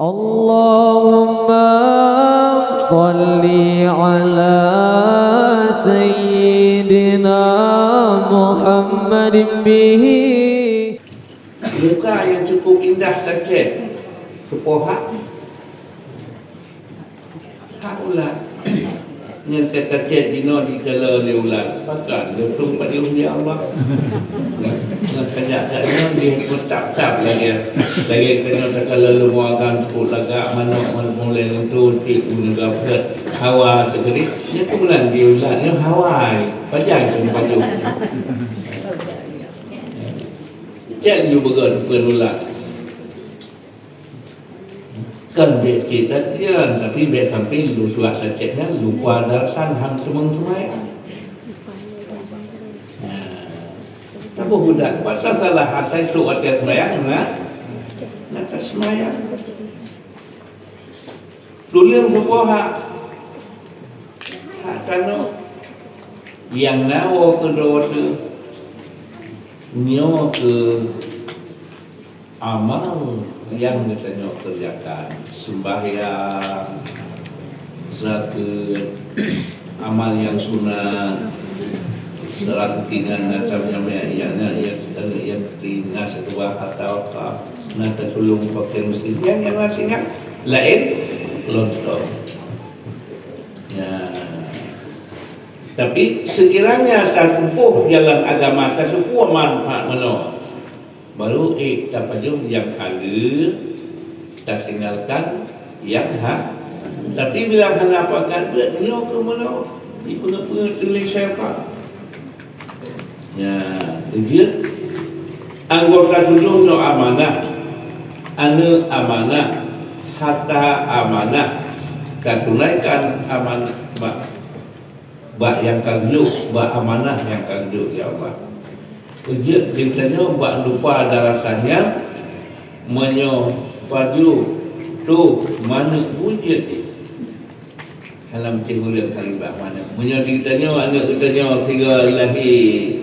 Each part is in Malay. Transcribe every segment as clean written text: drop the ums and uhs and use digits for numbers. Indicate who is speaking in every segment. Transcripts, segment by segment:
Speaker 1: Allahumma salli ala Sayyidina Muhammadin bihi.
Speaker 2: Muka yang cukup indah saja sepohak hak ulat yang terkecet dino di kala leulan pakan letung pada dia Allah nak kerja-kerja dia bertap-tap lagi kena sekala lemuakan pulaga mana mulai lentur ti juga berat hawa tergerik dia kemudian dia ulat dia hawa panjang tu padu cek you began penulat kan biar cerita dia tapi biar sampai lu suasa ceknya lupa daratan ham semang-semai tapi budak pada salah hati itu ada semayang nak semayang dulu yang sebuah hak kano yang nawa ke doa nyo ke amal yang kita nyo kerjakan sembahyang, zakat, amal yang sunat, serah ketiga macamnya yang ketiga kedua atau apa nak tolong fakir miskin yang masih lain lontor. Ya. Tapi sekiranya terkumpul jalan agama terkumpul manfaat mana? Baru tapajum yang halal tak tinggalkan yang hak. Tapi bila kenapa kan buat dia ke mana? Di pengen tulis siapa? Ya, dia anggota tujuh no amanah, anu amanah, harta amanah, tunaikan amanah, bak yang kagjuk, bak amanah yang kagjuk ya Allah. Ujian ditanya bak lupa daratannya, menyo padu tu mana ujian ni? Dalam cenggulir kali bak mana? Menyo ditanya anak ditanya sehingga lahir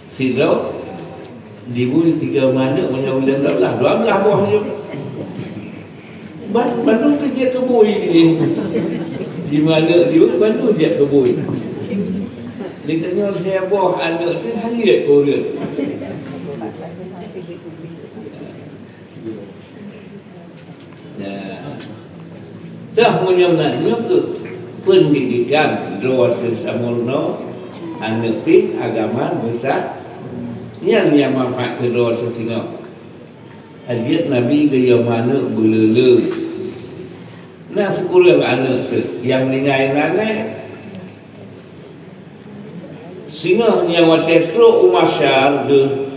Speaker 2: sidau dibui tiga mana menyo bulan 12 buah je. Bandung kerja kebui ni. Di mana dia Bandung dia kebui. Dia tanya saya buah anak saya hari Korea. Dah menyamanya ke pendidikan doa tersamurno anak pin agama besar yang manfaat ke doa tersinggah. Hadis Nabi gaya mana belele. Nah sekurang anak tu yang ningai-nangai sehingga yang watetro umasyar de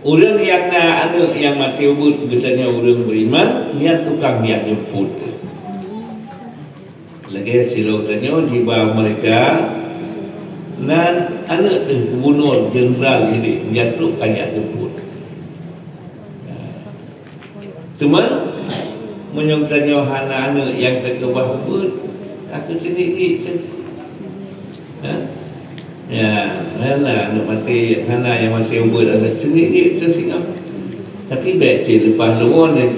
Speaker 2: orang yang anak yang mati ubud bertanya orang beriman niat tukang niat jemput lagi silau tanya di bawah mereka dan anak tu gubernur jenderal ini jatuh niat jemput teman menyongtanya anak-anak yang terkebah ubud aku sendiri ya, mana nak mati mana yang mati ubud ada sendiri ke singa. Tapi baik cik lepas luar ni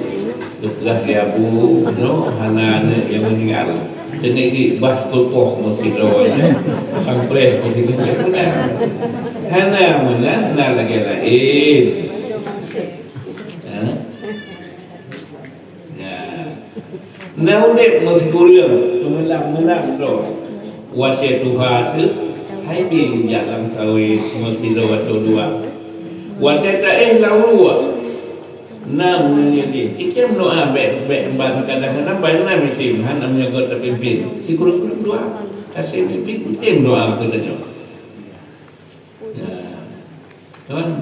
Speaker 2: lepas dia abu, no, hana yang meninggal. Sendiri bah berpoh mesti doa. Sampai mesti kita. Hana mana nak lagi lain. Ya. Nah unik mesti kurang, melang doa. Wajah Tuhan tu hai bin jalan sawit mesti doa dua wadah tak lalu nam ni kita doa baik kadang-kadang banyak mesti hana menjaga terpimpin si kurang doa kasih pimpin kita doa kita ya kan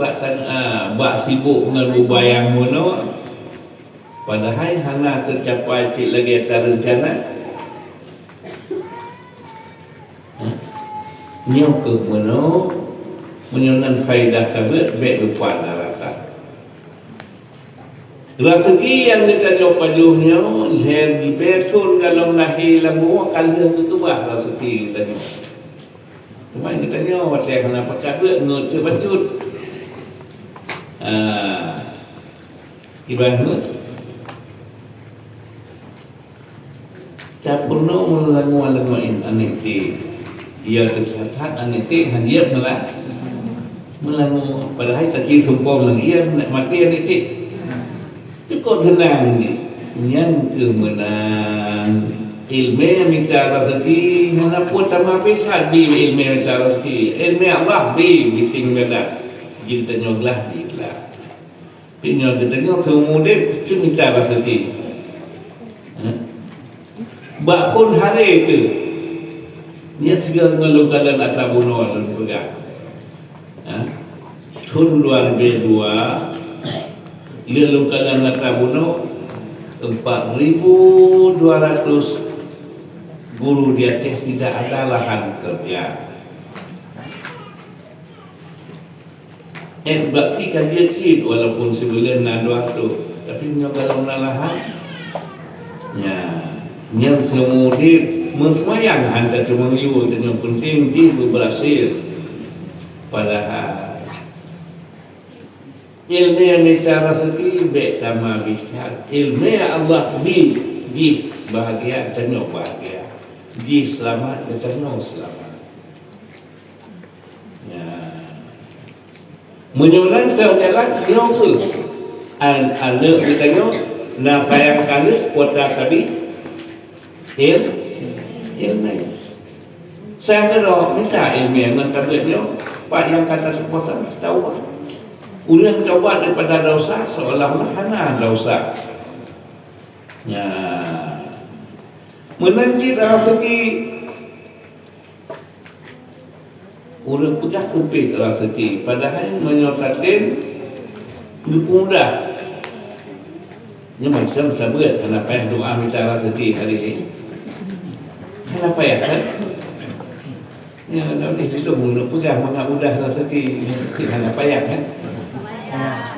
Speaker 2: bak sibuk dengan bayang mono padahal hana tercapai cik lagi ada rencana nyo ke mana menyonan faedah kabut baik lupa narata rezeki yang ditanya paduhnya leher di betul kalau lahir lambu kalian tu bah rezeki tadi cuma kita nyo wasai kenapa kabut ngut cepat ibarat Tapuno mulamu-lamuin aniti. Dia tersatat aniti hadiah melamu padahal tak sumpah lagi ia nak mati aniti. Cukup senang ni. Yang kemenang ilmu minta rezeki mana pun tambah pisah di ilmu minta rezeki. Ilmu Allah di biting beda. Kita nyoglah di lah. Pinyol kita nyog semua dia cuma minta rezeki. Bak pun hari itu dia segala ngelukadan atau bunuh dan pegang. Tahun 2002 dia lukadan atau bunuh 4.200 guru di Aceh tidak ada lahan kerja. Berarti kan dia cik walaupun sebulan ada waktu, tapi kalau lahan, ya. Yang semua dia mensemayang hantar cuma liu dan yang penting dia berhasil. Padahal ilmu yang kita rezeki baik sama bisa. Ilmu yang Allah di bahagia dan no bahagia, di selamat dan no selamat. Ya. Menyolan terjalan dia ke anda kita nyo na payah kali kota sabi ilmu. Saya kena minta ilmu yang mentabliknya Pak yang kata sepuasan tahu ulang jawab daripada dosa seolah-olah hana dosa. Ya. Menanci dalam segi ulang pedah sempit dalam segi padahal menyatakan mudah. Ini macam sahabat kenapa yang doa minta rezeki hari ini. Kenapa ya kan? Ya, nanti itu mula pegang mudah rezeki. Kenapa ya kan?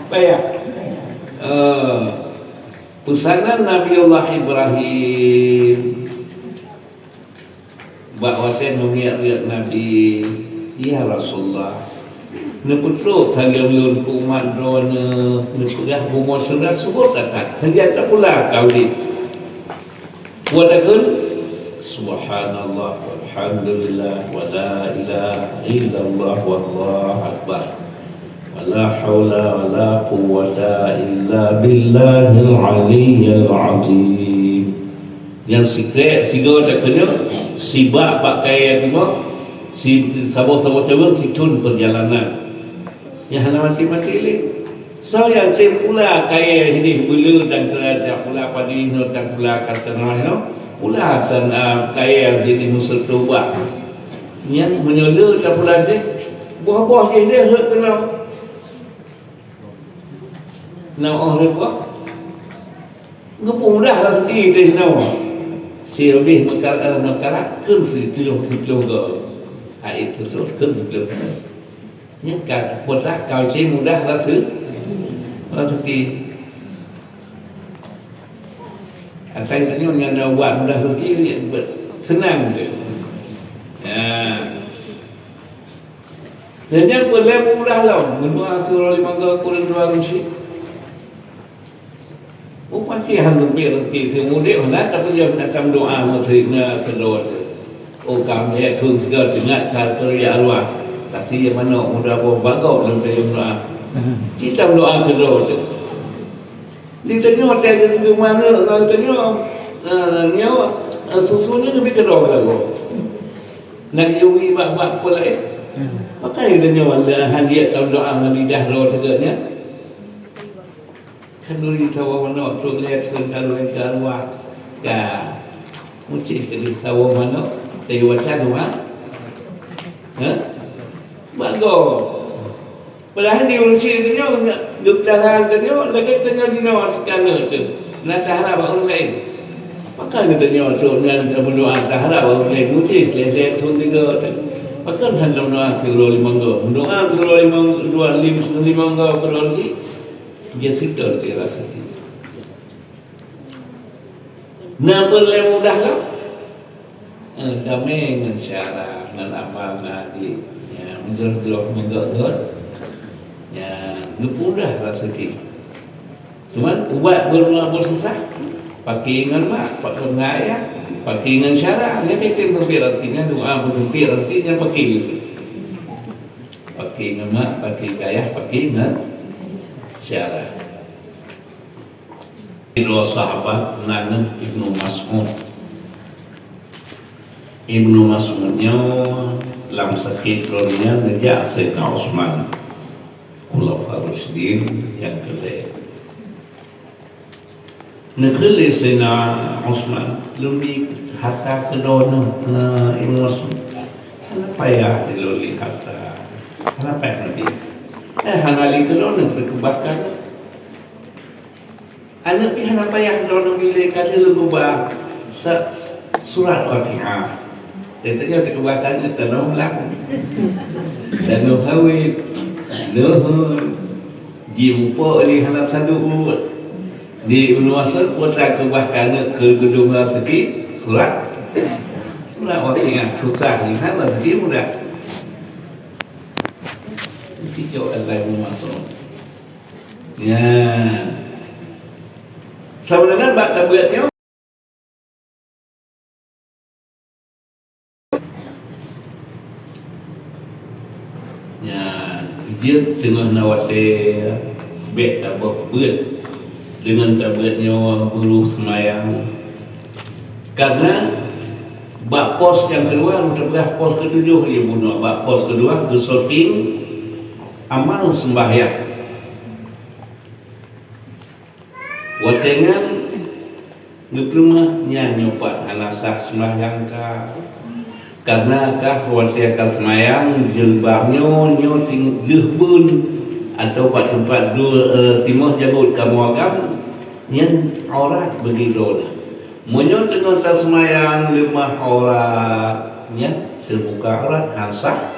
Speaker 2: Payah. Pesanan Nabi Allah Ibrahim bahawa dia mengiak Nabi, ya Rasulullah. Neputro kalau belum umat drone nepegah bumur sudah sebut datang dia tak pula kau ni walaupun subhanallah walhamdulillah wala ilaha illallah wallahu akbar wala haula wala quwwata illa billahil aliyyil azim. Yang sikit sigo tak kena sibak pakai timur si sabo-sabo cewek si tun perjalanan yang hana mati-mati ni. So yang saya pula kaya ini bulu dan kerajaan pula padi no dan pula kata no pula dan kaya jadi musuh tuba. Yang menyuruh dan pula dia buah-buah dia hak kena. Nak orang buah. Ngepung dah rezeki dia no. Si lebih mengkarat ke tujuh ke. Itu tu ke. Những cả một rác cào trên một đá thứ nó thực kỳ tay ta nhau nhận đầu quản là thực kỳ hiện vật thứ năng rồi thế nhất vừa lên cũng đã lòng mình qua xưa rồi mà cơ cô lên đoan chị cũng có khi hàng thực biệt thực kỳ thì mua điệu nát đã bây giờ là trong đồ ăn một thịt rồi ô cảm thấy thường thì gầnถึง ngại tôi giả loạn kasih mana mudah bagus dalam doa. Kita doa kedua tu. Ditanya hotel ke mana? Kalau tanya nyawa susunya lebih kedua lagu. Nak yui bak pula maka dia nyawa hadiah tahu doa lidah roh tegaknya. Kan dulu tahu mana tu lihat kalau keluar ka mucik ke tahu mana tahu baca doa. Bagus. Padahal di urusi itu duduk dalam itu lagi tanya di nawar sekali itu. Nak harap orang lain. Maka kita nyawa tu dengan berdoa harap orang lain mucis lihat tu tiga. Maka hendak doa seluruh limangga. Doa seluruh limangga berarti dia sitor dia rasa tu. Nak boleh mudah lah. Damai dengan syarah dengan amal nadi. Menjadi menggagor ya mudah rezeki. Cuman buat bersusah pakai ingat mak pakai ngaya pakai dengan syarat dia kata sempit artinya doa bersempit artinya pakai gitu. Pakai dengan mak, pakai gayah, pakai dengan syarat. Dua sahabat Nana Ibnu Mas'ud. Ibnu Mas'udnya lam sakit rohnya ngejak Sayyidina Utsman Khulafaur Rasyidin yang kedua. Negeri Sayyidina Utsman lebih harta kedona Ibnu Mas'ud. Kenapa ya diloli harta? Kenapa ya nanti? Hanali kedona berkebakar. Anak pi kenapa ya kedona bila kata lebih surat Waqiah. Tentunya kebakaran tanam laku. Dan sawit, jumpa di hanap sadu di Unwasal putra kebakaran ke gedung segi surat Waqiah susah ni kan lagi mudah. Kicau ada masuk. Ya. Sebenarnya bak tabletnya dia tengah nawate bet tabak berat dengan tabletnya bulu semayang karena bak pos yang kedua udah pos ketujuh dia bunuh bak pos kedua gesoting amal sembahyang watengan ngeprumahnya nyopat anasah sembahyang karena kah waktu akan semayang jilbabnya nyo dehbun atau pada tempat timur janggut kamu agam yang aurat begitu. Monyo tengah tak semayang lemah auratnya terbuka aurat ansah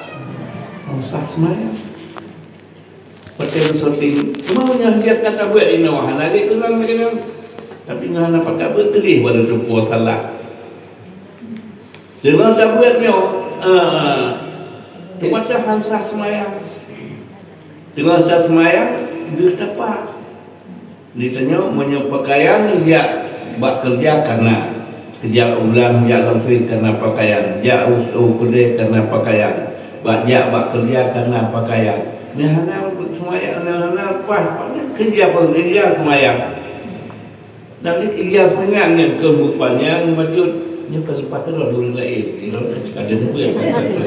Speaker 2: semayang. Pakai syuting, maunya dia kata buat ini wahana dia kelang macam tapi ngana pakai betul baru tu puasa lah. Dengan tabuatnya, tempatnya hansah semayang. Dengan hansah semayang, dia tepat. Ditanya, punya pakaian, dia buat kerja karena kerja ulang, dia langsung karena pakaian. Dia kerja karena pakaian. Dia buat kerja karena pakaian. Dia hanya semayang, hanya kerja semayang. Nanti kerja semayang, kemudiannya maksud ni kalau patut lah dulu lain, ini ada apa yang patut.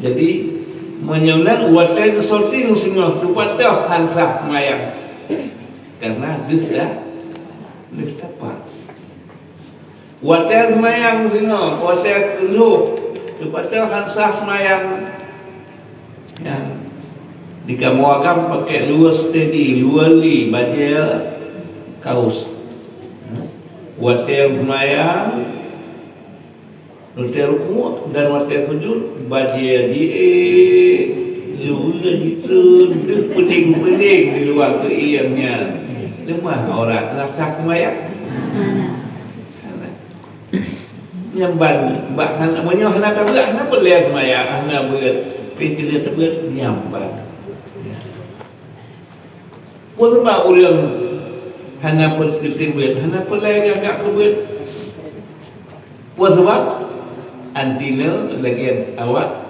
Speaker 2: Jadi menyunan watai sorting semua tu patut hansah mayang karena dia dapat. Watai mayang semua, watai keluh tu patut hansah mayang. Di kamu akan pakai luar steady, luar li, baju kaos watel semayang watel rukuk dan watel sujud bajia di luar gitu pening-pening di luar keiamnya lemah orang rasa semayang nyamban bahkan namanya hendak berat kenapa lihat semayang hendak berat pikir berat nyamban pun sebab ulang hana pun seperti buat, hana pun lagi agak kebuat. Puas sebab antina lagi awak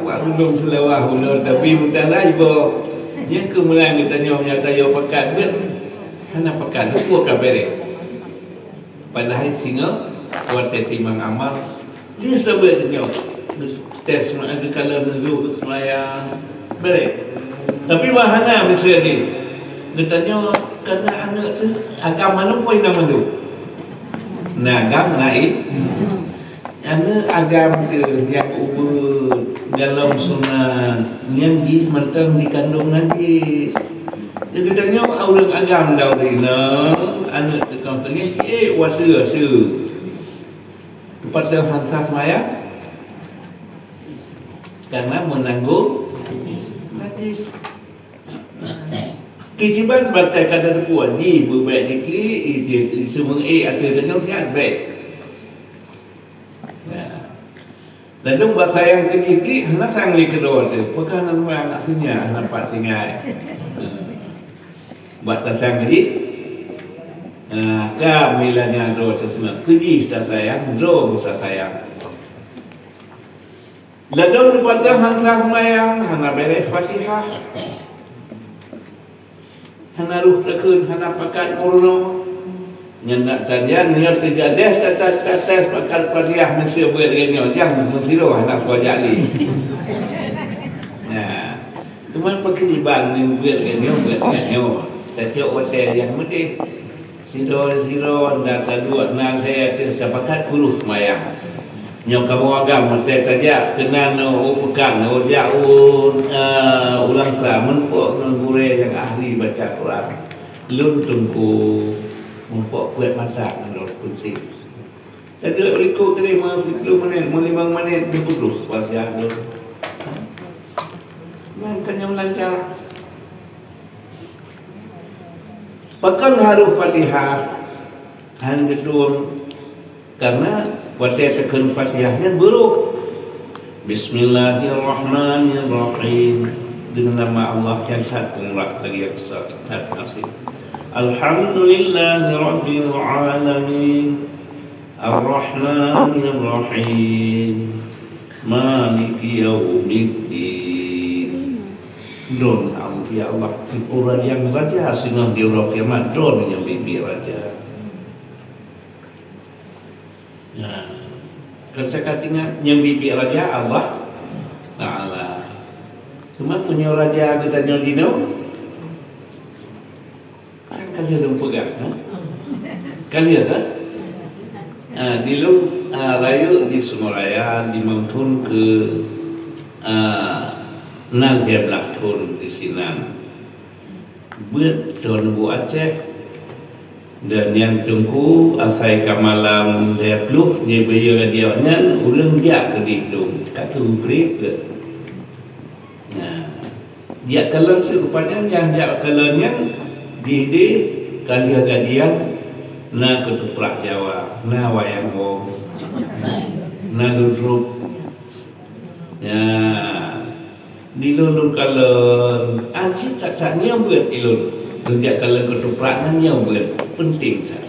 Speaker 2: belum selawah hulur tapi bukan lagi bawa yang kemudian ditanya punya tayo pekat buat hana pekat, buat kabere. Pada hari singa, buat timang amal, dia sebut dia tes ada kalau nuzul semayang, bere. Tapi bahana misalnya ni. Dia tanya, kerana anak tu agama mana pun nama tu? Agama lain. Anak agama tu yang ubur dalam sunnah yang mentang dikandung najis. Dia tanya, orang agama dah dina anak tu kau tanya, water tu. Kepada hansah maya karena menanggung najis. Kejiban batai kadar puan ni berbaik dikli itu mengai atau dengan sihat baik. Lalu bahasa yang tinggi hendak sang li kedua tu, pekan nama anak sinya nampak tinggal. batasan jadi kamilanya do sesuna pergi tak sayang do tak sayang ladon pada hansa semayang hana beres Fatihah hana ruh tekun hana pakat urno nyendak tadian nyer tiga des tes pakat Fatihah mesti buat dengan yang mesti do hana swajali nah cuma pergi bang ni buat dengan tapi hotel yang mesti zero data dua nang saya terdapat kurus semayang nyok kamu agam mesti saja kena pegang jauh ulang sa menpok gure yang ahli baca Quran lun tunggu menpok kuat masak menurut kunci jadi berikut tadi 10 menit 5 menit terputus pasal tu kan yang lancar pakan harus Fatihah han gedung karena pada tekan Fatihahnya buruk Bismillahirrahmanirrahim dengan nama Allah yang satu lagi yang besar tak nasib Alhamdulillahirabbil alamin Arrahmanirrahim Maliki yaumiddin Don ya Allah si orang yang raja singa di orang kiamat don yang bibi raja nah kata-katanya yang bibi raja Allah Ta'ala cuma punya raja kita nyodino saya kalian dong pegang kalian kan dulu rayu di Sumaraya dimantun ke nang heblah turun di Sinan buat don bu Aceh dan yang tunggu asai kamalam dia peluk dia bayar dia nyan ulang dia ke hidung katu break nah dia kalau tu rupanya yang dia kalanya di kali gadian na ketuprak Jawa na wayang wong na ludruk ya dilulun kalau anjing tak buat ilun sejak kalau ketuprak buat penting tak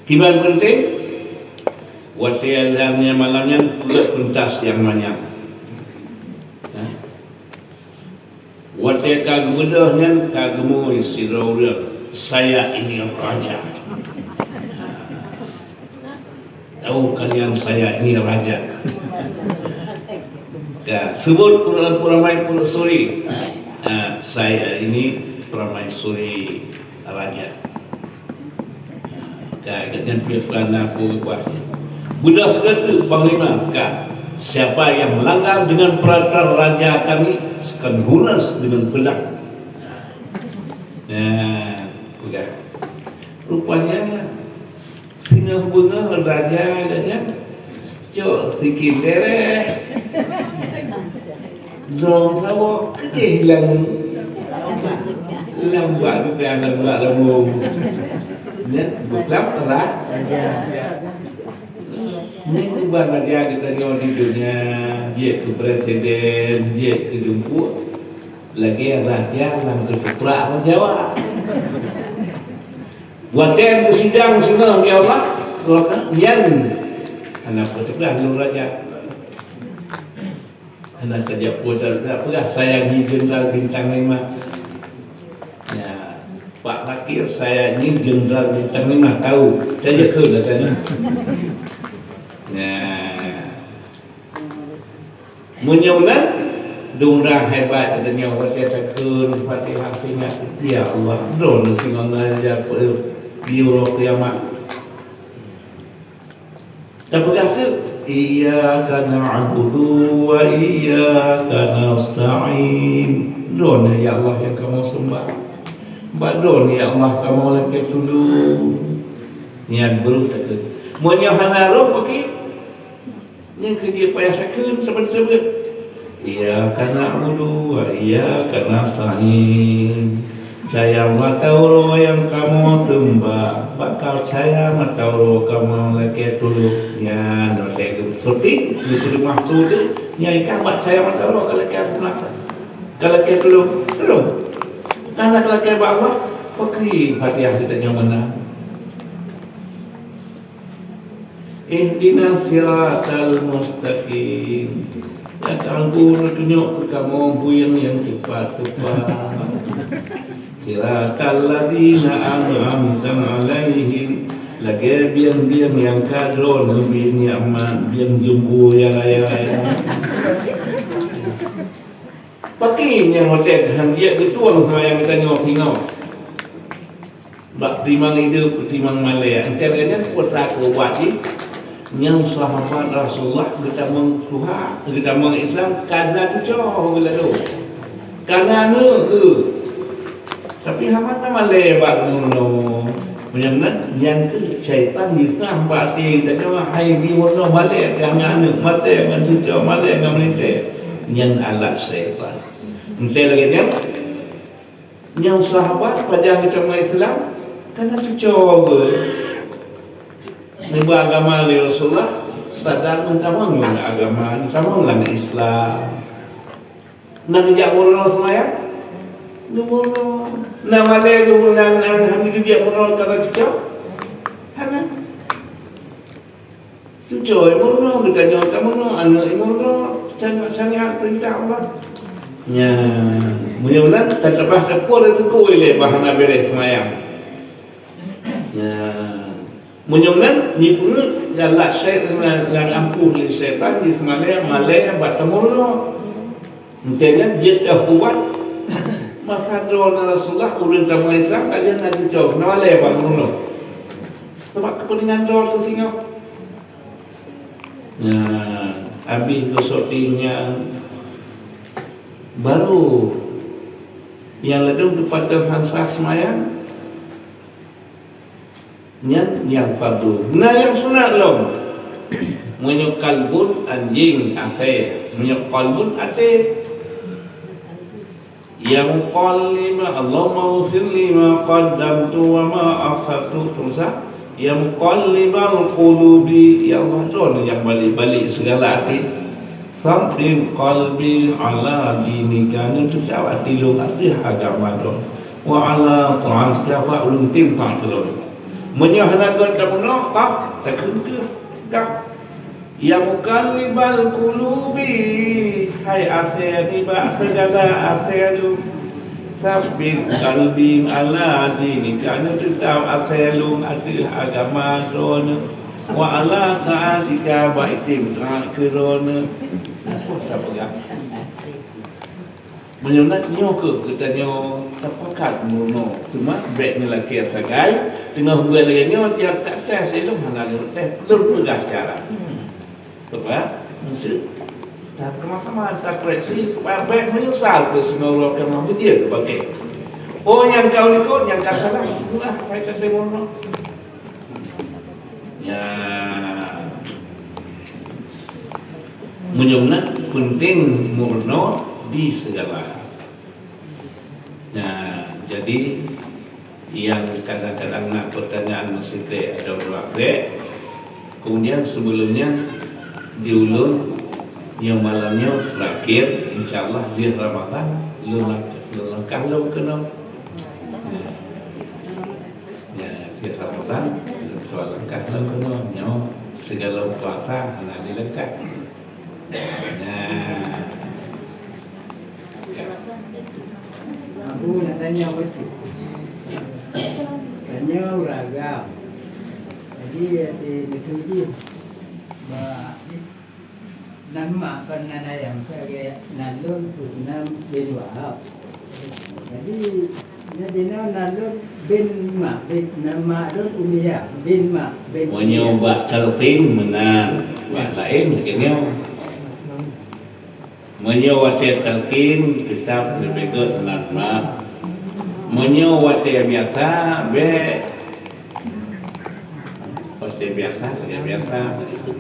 Speaker 2: kiban penting waktu alamnya malamnya pula pentas yang banyak waktu kagudahnya kagemu istirahat saya ini raja tahu kalian saya ini raja ya, sebut permaisuri saya ini permaisuri raja katanya pilih aku buat Buddha sekata Panglima siapa yang melanggar dengan peraturan raja kami akan lunas dengan pedang udah rupanya singa bunga raja katanya cok sedikit dereh dong sabo kedih lang lambat dan lambat lamung net bukan lah ni bukan raja kita nyawa di dunia dia ke presiden dia ke jumpu lagi raja yang ketuprak Jawa buat yang bersidang senang dia Allah silakan yang anak ketuprak raja anak kerja putar apa sayangi jenderal bintang 5 ya Pak Nakir saya ini jenderal bintang 5 tahu saya ke katanya nah menyaunan Dungrang hebat katanya orang katakan Fatihah ingat ya Allah don singon aja di Euro kiamat tapi kata iyyaka na'budu wa iyyaka nasta'in don ya Allah yang kamu sembah badon ya Allah kamu lagi tunduk niat buruk tak monya hanaruh pakai yang kerja payah sakit sebut-sebut iyyaka na'budu wa iyyaka nasta'in saya matau yang kamu sembah bakal saya matau kamu lagi tunduk ya notek seperti itu maksud nya ikan buat saya matau kalau lagi sembah kalau lagi tunduk belum Karena kelakar Allah, fakri Fatihah kita yang mana? Ihdinas siratal mustaqim. Ya Tuhan, tunjuk ke kamu buyang yang tepat-tepat. Siratal ladzina an'amta 'alaihim. Lagi biang-biang yang kadro nabi ni'mat, biang jumbo yang lain-lain. Pakai yang hotel dia itu orang saya kita nyok singau. Bak timang itu timang Malaya. Antaranya putra kuwati yang sahabat Rasulullah kita mengtuha, kita mengislam karena tu jauh bila tu. Karena tu. Tapi hama tak Malaya bak ngono. Menyambat yang ke syaitan disam batin tak kau hai ni wono Malaya jangan mate dengan jauh Malaya dengan menite yang alat syaitan. Saya lagi dia yang sahabat pada kita Islam karena cucuk ni agama Rasulullah sadar mentamang agama tamang lang Islam nak dijak orang semaya nubuno nama le nubunan kami dia orang karena cucuk karena cucuk imuno kita nyawa tamuno anu imuno sangat perintah Allah. Ya, mudah-mudahan terlepas dapur itu kuile bahana beres semayang. Ya, mudah-mudahan ni pun jalan syaitan yang ampuh li syaitan di Malaya batamulno. Mungkinnya jeda kuat masa drone Rasulullah urun tamu Islam kalian nanti jauh Malaya batamulno. Tempat kepentingan drone ke singa. Ya, habis kesotinya baru yang ledung kepada Hansah semayang yang fardu. Nah yang sunat lom menyukal bun anjing ase menyukal bun ate yang qalima Allahumma ghfir li ma qaddamtu wa ma akhartu terusah yang qalibal qulubi ya Allah don yang balik-balik segala hati Sabrin qalbi ala dinika itu jawab tilung arti agama don wa ala ta'atka wa uluntim ta'atulun menyahanakan tamuno tak terkentu tak yang qalibal qulubi hai asyadi ba segala asyadu Sabrin qalbi ala dinika itu jawab asyalung arti agama don wa ala ta'atika wa itim ta'atulun siapa ya? Menyunat nyoke kita nyo tepakat mono. Cuma baik ni laki sagai tengah buat lagi nyo tiap tak tes itu hana teh berpegas cara. Sebab mesti dah sama-sama tak koreksi supaya baik menyesal ke semua orang yang dia pakai. Oh yang kau ikut yang kau salah itulah baik kata mono. Ya menyunat penting murno di segala. Nah, jadi yang kadang-kadang nak pertanyaan mesti ada berapa. Kemudian sebelumnya diulun yang malamnya terakhir insyaallah di Ramadan lengkap lo kena. Ya, di Ramadan soal lengkap lo kena nyo segala puasa nak dilengkap. Nah,
Speaker 1: aku nak tanya apa tu? Tanya ragam. Jadi betul je. Nama kan nana yang saya nalun tu nam bin Wahab. Jadi nalun bin Ma bin nama nalun Umayyah bin Ma bin.
Speaker 2: menyoba tertim menang. Wah lain begini. Menyewati talqin kitab lebih ke nama menyewati biasa biasa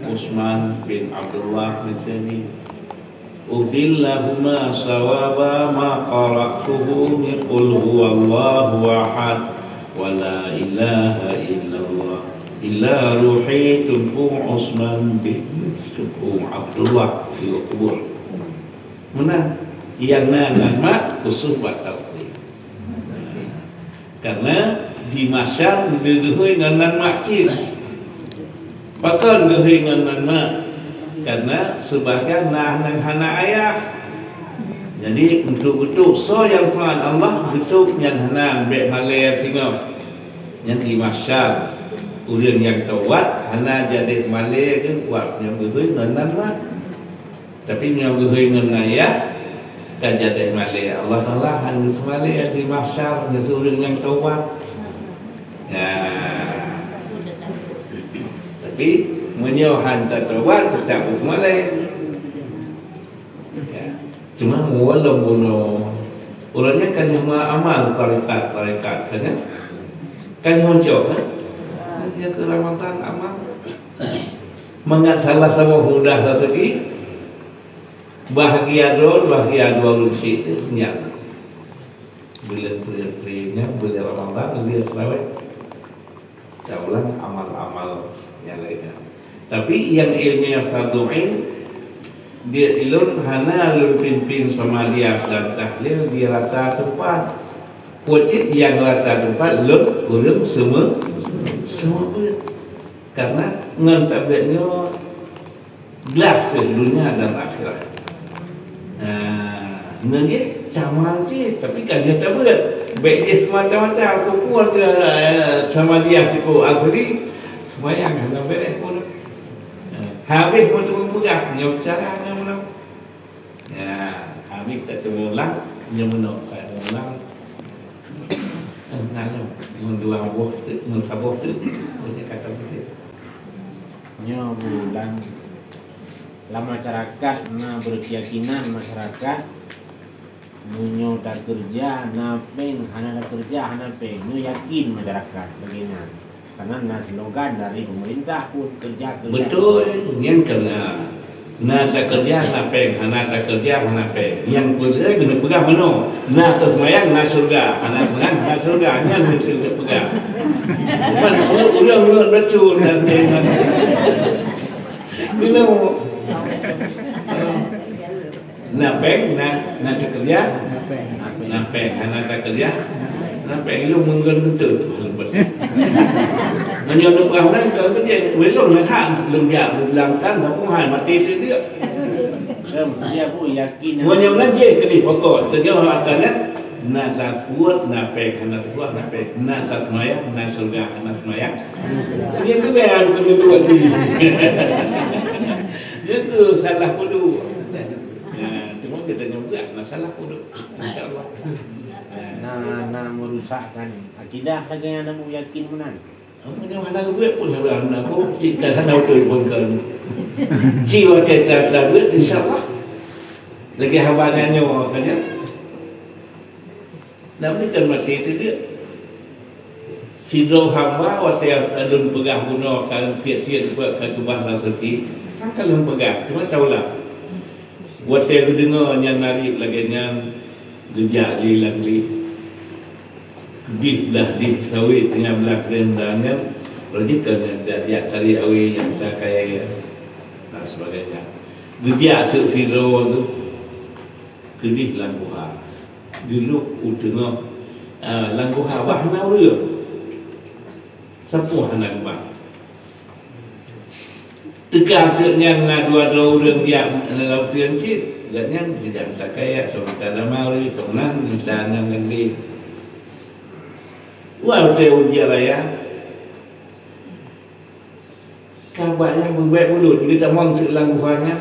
Speaker 2: Utsman bin Abdullah bin Sani udillahuma sawaba ma qara'tuhu qul huwallahu ahad wa la ilaha illallah illa ruhi tubuh Utsman bin Abdullah fi kubur mana yang nama usul batal Karena di masyar digehui dengan makcik. Pakan gehui dengan mak. Karena sebagai nang hana ayah. Jadi untuk so yang Tuhan Allah betul yang hana bek malaya tinggal. Yang di masyar urang yang tawat hana jadi malaya ke kuat yang gehui dengan mak. Tapi yang gehui dengan ayah kan jadi malaya. Allah Taala hanya semalaya di masyar yang urang yang tawat. Tapi menyohan tertawan tetap semalaya. Cuma walau buno orangnya kan yang amal tarekat kan honco kan dia ke Ramadan amal mengat salah sama mudah rezeki bahagia dua rusi nya bila bila Ramadan dia selawat saulang amal-amal yang lainnya. Tapi yang ilmiah fardu ain dia ilun hana lun pimpin sama dia dan tahlil di rata tempat wajib yang rata tempat lun urang semua karena ngantabnya gelap ke dunia dan akhirat. Nanti camal sih tapi kan dia tak berat baik dia semata-mata aku pun sama dia cukup asli semayang hana beres pun habis pun tu pegang nyaw cara nyaw ya habis tak terulang nyaw kan ulang nanya dua buah tu sabuk tu dia kata begitu
Speaker 3: nyaw bulan la masyarakat na berkeyakinan masyarakat nyaw tak kerja na pen hana tak kerja hana pen nyaw yakin masyarakat bagaimana karena slogan dari pemerintah pun kerja.
Speaker 2: Betul, yang kena nak tak kerja nak peng, nak tak kerja nak peng. Yang kerja kena pegang mano, nak tersemayang nak surga, nak pegang nak surga, yang kena pegang. Bukan ulang bercun dan dengan. Bila nak peng, nak tak kerja, nak peng, nak tak kerja. Nampak lu menggen betul tu sebab. Menyodok orang kan dia belum nak lenggak belangkan tapi hal mati dia.
Speaker 3: Dia pun yakin.
Speaker 2: Menyodok je kini pokok terjawab akannya nak tasbut nak pek nak buat nak pek nak tasmaya nak surga nak semaya. Dia keberan kedua ni. Dia tu salah kudu. Cuma kita nyobak nak salah kudu. Insya-Allah.
Speaker 3: Nah merusakkan akidah saja yang nak yakin benar.
Speaker 2: Macam mana duit pun sebenarnya aku jika sana betul pun kan. Jiwa kita dah duit insya-Allah. Lagi habannya nyawa kan ya. Namun kan mati itu dia. Sidro hamba waktu alun pegah bunuh kan tiap-tiap buat kebah rezeki. Sangka alun pegah cuma tahulah. Waktu dengar yang narik lagi yang gejak hilang li. Dah di sawit dengan belakang dan pergikan dia cari awi yang tak kaya dan sebagainya. Gejak tu sidro tu kedih langguha. Dulu utengah langguha wahna ria. Sapu hanak bah. Tegak ternyang dua-dua orang dia lautian cit. Jangan tidak tak kaya atau tak lamari, tonan dan ngendi. Wah, ujian raya. Kabarnya berbaik mulut, kita mau terlang buahnya.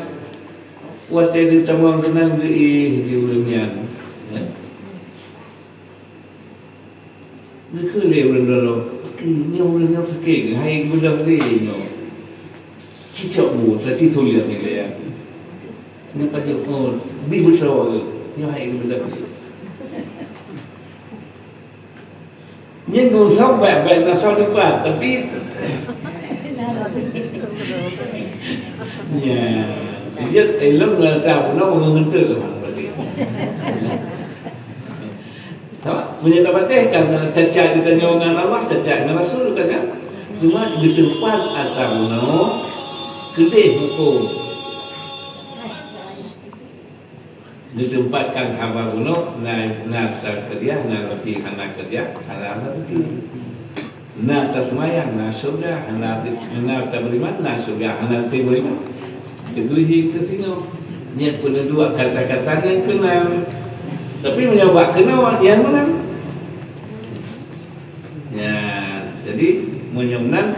Speaker 2: Waktu kita mau kenal di ulangnya. Mereka lewat dulu. Ini ulangnya sakit, hai budak ni. Cicak bu, tadi tulis ni dia. Ini pada bi betul. Ni hai budak ni. Nhưng dù sống vậy là sao được vào tập ít nhà biết thì lúc là trào nó còn hơn tự là đó bây giờ ta bắt tay kan cacat kita nyongan Allah cacat dengan Rasul kan ya cuma di tempat asal no gede hukum ditempatkan hamba bunuh na kerja na roti hana kerja hana roti na tasmayang na surga hana beriman na surga hana beriman itu kita tengok ni pun dua kata-kata yang kenal tapi menjawab kenal yang menang ya jadi menang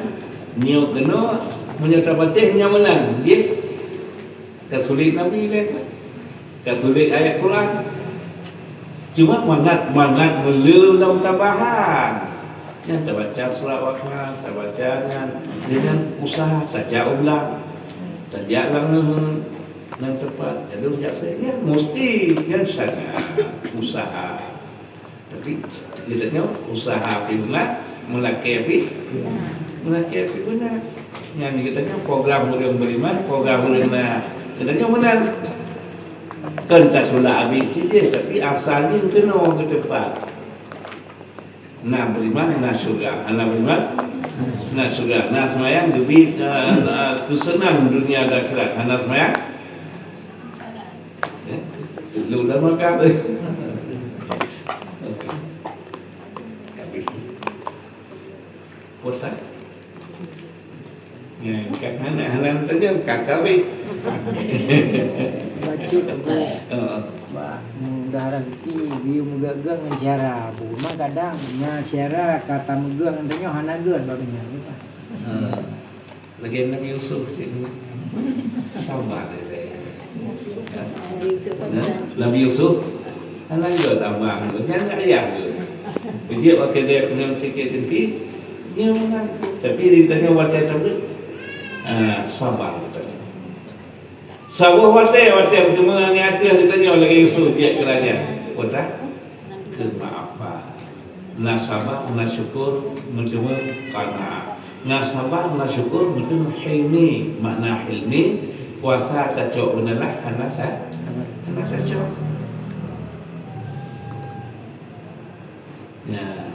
Speaker 2: nyo kenal menyata batih yang menang dia kasulit Nabi lah kasulit ayat Quran cuma mangat beliau dalam tambahan yang terbaca surah Al-Fatihah terbaca dengan usaha saja ulang saja lang yang tepat jadi biasa ya mesti yang sangat usaha tapi kita tengok usaha firman melaki benar yang kita tengok program mulia beriman program mulia kita tengok benar kan tak tolak habis saja tapi asalnya kena ke tempat nak beriman nak surga nak beriman nak surga nak semayang lebih kesenang dunia dan akhirat nak semayang lu dah makan puasa ya kan anak saja kakak baik
Speaker 1: Baca dah rezeki dia megagang dengan cara rumah kadang nya cara kata megang nantinya hanageun babnya
Speaker 2: lagi Nabi Yusuf sabar Nabi Yusuf hanageun abang nya ayah dia waktu dia kena sikit tinggi dia menang tapi ditanya wadah tersebut sabar Sabar wadah cuma ni hati ditanya lagi Yusuf dia kerajaan. Wadah kemaafan. Nak sabar, nak syukur, mencoba qanaah. Nak sabar, nak syukur, mencoba hilmi. Makna hilmi puasa cocok benalah anak cocok. Ya.